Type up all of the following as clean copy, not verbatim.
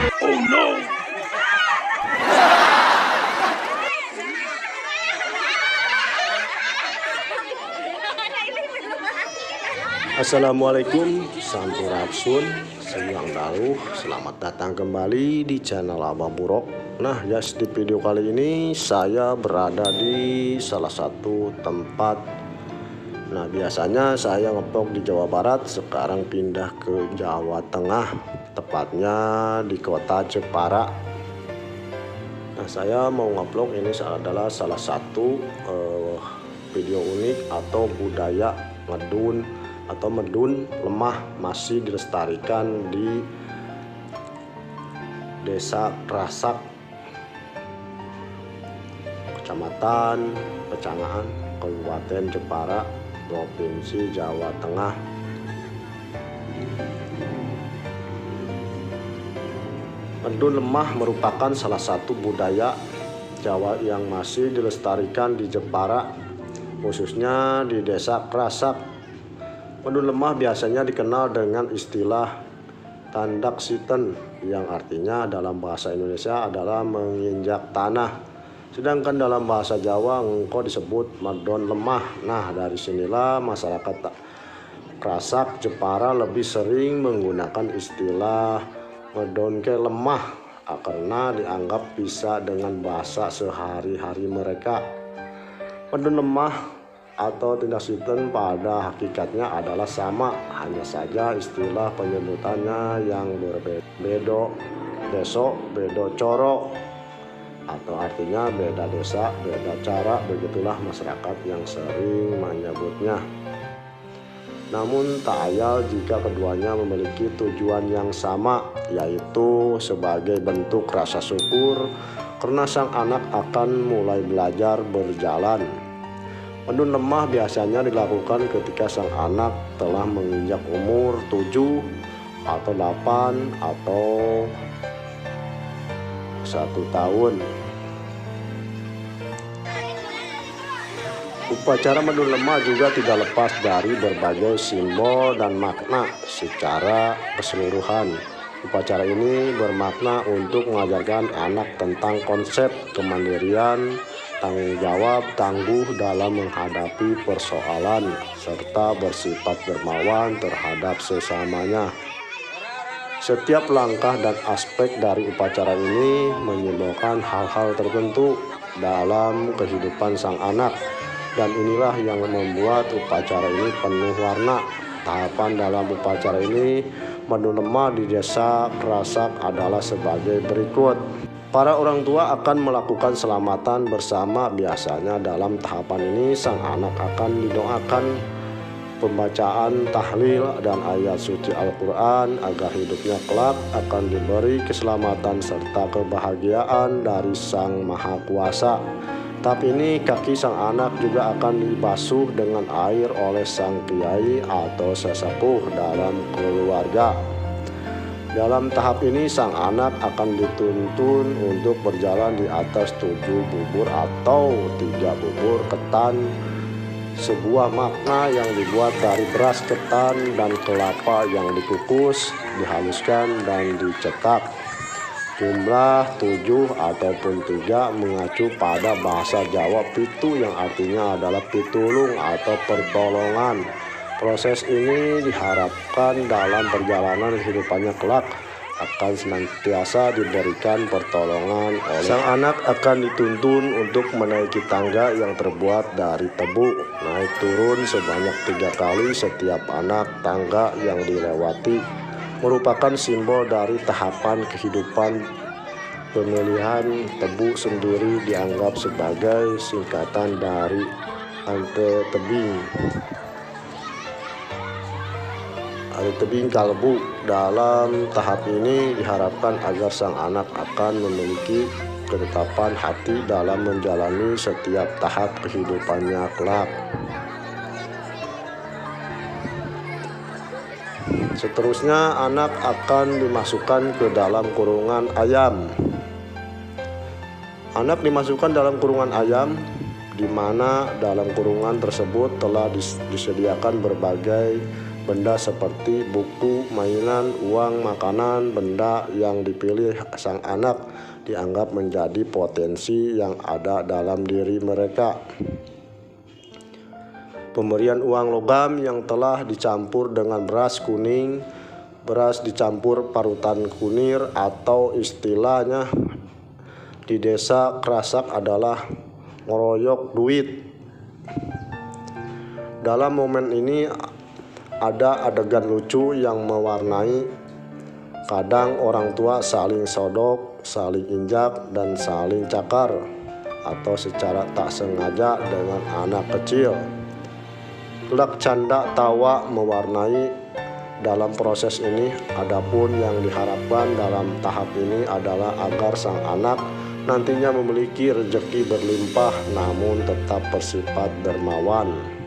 Oh no! Assalamualaikum, sampurasun, siang dalu, selamat datang kembali di channel Abah Burok. Nah guys, di video kali ini saya berada di salah satu tempat. Nah biasanya saya ngevlog di Jawa Barat, sekarang pindah ke Jawa Tengah, tepatnya di kota Jepara. Nah saya mau ngevlog ini adalah salah satu video unik atau budaya medun lemah masih dilestarikan di Desa Krasak, Kecamatan Pecangaan, Kabupaten Jepara, Provinsi Jawa Tengah. Medun lemah merupakan salah satu budaya Jawa yang masih dilestarikan di Jepara, khususnya di Desa Krasak. Medun lemah biasanya dikenal dengan istilah tandak siten, yang artinya dalam bahasa Indonesia adalah menginjak tanah. Sedangkan dalam bahasa Jawa engko disebut medun lemah. Nah dari sinilah masyarakat Krasak Jepara lebih sering menggunakan istilah medun ke lemah karena dianggap bisa dengan bahasa sehari-hari mereka. Medun lemah atau tindak siten pada hakikatnya adalah sama, hanya saja istilah penyebutannya yang berbeda. Bedo coro, atau artinya beda desa, beda cara, begitulah masyarakat yang sering menyebutnya. Namun tak ayal jika keduanya memiliki tujuan yang sama, yaitu sebagai bentuk rasa syukur karena sang anak akan mulai belajar berjalan. Medun lemah biasanya dilakukan ketika sang anak telah menginjak umur 7 atau 8 atau 1 tahun. Upacara medun lemah juga tidak lepas dari berbagai simbol dan makna secara keseluruhan. Upacara ini bermakna untuk mengajarkan anak tentang konsep kemandirian, tanggung jawab, tangguh dalam menghadapi persoalan, serta bersifat dermawan terhadap sesamanya. Setiap langkah dan aspek dari upacara ini menyimbolkan hal-hal tertentu dalam kehidupan sang anak, dan inilah yang membuat upacara ini penuh warna. Tahapan dalam upacara ini medun lemah di Desa Krasak adalah sebagai berikut. Para orang tua akan melakukan selamatan bersama. Biasanya dalam tahapan ini sang anak akan didoakan pembacaan tahlil dan ayat suci Al-Quran agar hidupnya kelak akan diberi keselamatan serta kebahagiaan dari Sang Maha Kuasa. Tahap ini kaki sang anak juga akan dibasuh dengan air oleh sang kiai atau sesepuh dalam keluarga. Dalam tahap ini sang anak akan dituntun untuk berjalan di atas 7 bubur atau 3 bubur ketan, sebuah makna yang dibuat dari beras ketan dan kelapa yang dikukus, dihaluskan dan dicetak. Jumlah 7 ataupun 3 mengacu pada bahasa Jawa pitu, yang artinya adalah pitulung atau pertolongan. Proses ini diharapkan dalam perjalanan kehidupannya kelak akan senantiasa diberikan pertolongan oleh sang anak. Akan dituntun untuk menaiki tangga yang terbuat dari tebu, naik turun sebanyak 3 kali setiap anak. Tangga yang dilewati merupakan simbol dari tahapan kehidupan. Pemilihan tebu sendiri dianggap sebagai singkatan dari ante tebing, hari tebing kalbu. Dalam tahap ini diharapkan agar sang anak akan memiliki ketetapan hati dalam menjalani setiap tahap kehidupannya kelak. Seterusnya anak akan dimasukkan ke dalam kurungan ayam. Anak dimasukkan dalam kurungan ayam, di mana dalam kurungan tersebut telah disediakan berbagai benda seperti buku, mainan, uang, makanan. Benda yang dipilih sang anak dianggap menjadi potensi yang ada dalam diri mereka. Pemberian uang logam yang telah dicampur dengan beras kuning, beras dicampur parutan kunir, atau istilahnya di desa Kerasak adalah ngoroyok duit. Dalam momen ini ada adegan lucu yang mewarnai. Kadang orang tua saling sodok, saling injak, dan saling cakar, atau secara tak sengaja dengan anak kecil. Gelak canda tawa mewarnai dalam proses ini. Adapun yang diharapkan dalam tahap ini adalah agar sang anak nantinya memiliki rezeki berlimpah namun tetap bersifat dermawan.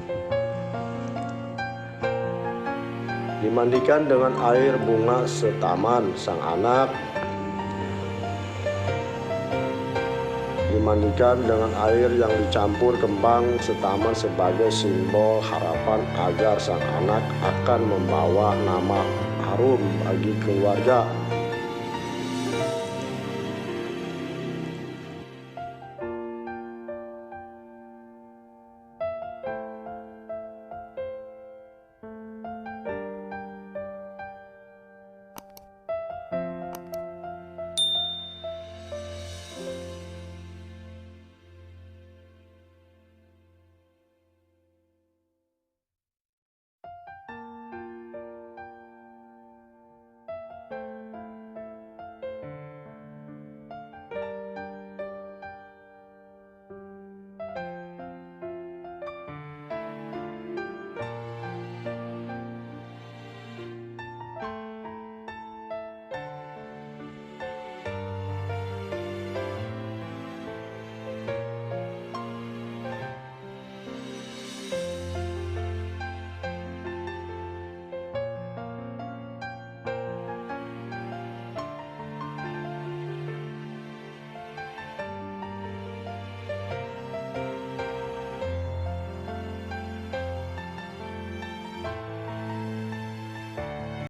Dimandikan dengan air bunga setaman, sang anak dimandikan dengan air yang dicampur kembang setaman sebagai simbol harapan agar sang anak akan membawa nama harum bagi keluarga.